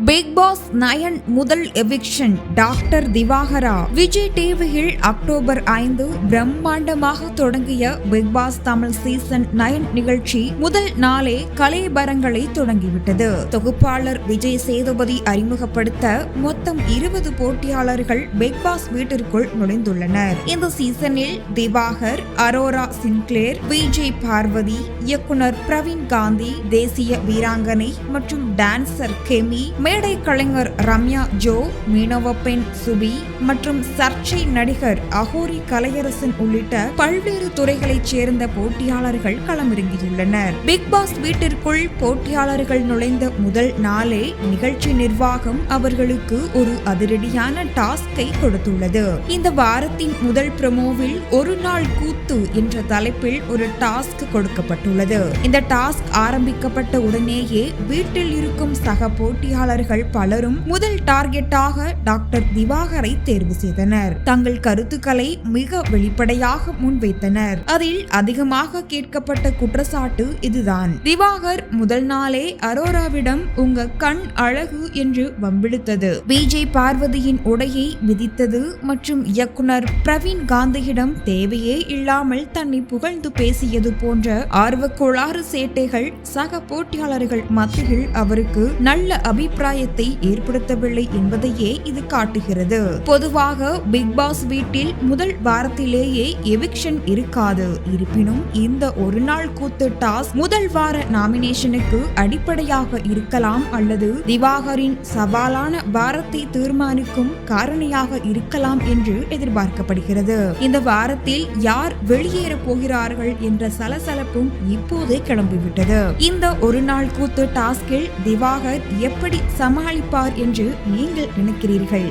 Big pass 9 முதல் eviction doctor Diwakara. Vijay டிவியில் October 5 பிரம்மாண்டமாக தொடங்கிய பிக் பாஸ் தமிழ் சீசன் 9 நிகழ்ச்சி முதல் நாளே கலைபரங்களை தொடங்கிவிட்டது. தொகுப்பாளர் விஜய் சேதுபதி அறிமுகப்படுத்த மொத்தம் 20 போட்டியாளர்கள் பிக் பாஸ் வீட்டிற்குள் நுழைந்துள்ளனர். இந்த சீசனில் திவாகர், அரோரா சின்க்ளேர், விஜய் பார்வதி, இயக்குனர் பிரவீன் காந்தி, தேசிய வீராங்கனை மற்றும் டான்சர் கெமி, மேடை கலைஞர் ரம்யா ஜோ, மீனவப்பெண் சுபி மற்றும் சர்ச்சை நடிகர் அகோரி கலையரசன் உள்ளிட்ட பல்வேறு துறைகளைச் சேர்ந்த போட்டியாளர்கள் களமிறங்கியுள்ளனர். பிக் பாஸ் வீட்டிற்குள் போட்டியாளர்கள் நுழைந்த முதல் நாளே நிகழ்ச்சி நிர்வாகம் அவர்களுக்கு ஒரு அதிரடியான டாஸ்கை கொடுத்துள்ளது. இந்த வாரத்தின் முதல் ப்ரோமோவில் ஒரு நாள் கூத்து என்ற தலைப்பில் ஒரு டாஸ்க் கொடுக்கப்பட்டுள்ளது. இந்த டாஸ்க் ஆரம்பிக்கப்பட்ட உடனேயே வீட்டில் இருக்கும் சக போட்டியாளர்கள் பலரும் முதல் டார்கெட்டாக டாக்டர் திவாகரை தேர்வு செய்தனர். தங்கள் கருத்துக்களை மிக வெளிப்படையாக முன்வைத்தனர். அதில் அதிகமாக கேட்கப்பட்ட குற்றச்சாட்டு இதுதான். திவாகர் முதல் நாளே அரோராவிடம் உங்க கண் அழகு என்று வம்பிழுத்தது, விஜய் பார்வதியின் உடையை மிதித்தது மற்றும் இயக்குனர் பிரவீன் காந்தியிடம் தேவையே இல்லாமல் தன்னை புகழ்ந்து பேசியது போன்ற ஆர்வக்கோளாறு சேட்டைகள் சக போட்டியாளர்கள் மத்தியில் அவருக்கு நல்ல அபிப்பிராயத்தை ஏற்படுத்தவில்லை என்பதையே இது காட்டுகிறது. பொதுவாக பிக் பாஸ் வீட்டில் முதல் வாரத்திலேயே எவிக்ஷன் இருக்காது. இருப்பினும் இந்த ஒரு நாள் கூத்து டாஸ்க் முதல் வார நாமினேஷனுக்கு அடிப்படையாக இருக்கலாம் அல்லது திவாகரின் சவாலான வாரத்தை தீர்மானிக்கும் காரணியாக இருக்கலாம் என்று எதிர்பார்க்கப்படுகிறது. இந்த வாரத்தில் யார் வெளியேற போகிறார்கள் என்ற சலசலப்பும் இப்போதே கிளம்பிவிட்டது. இந்த ஒரு நாள் கூத்து டாஸ்கில் திவாகர் எப்படி சமாளிப்பார் என்று நீங்கள் நினைக்கிறீர்கள்?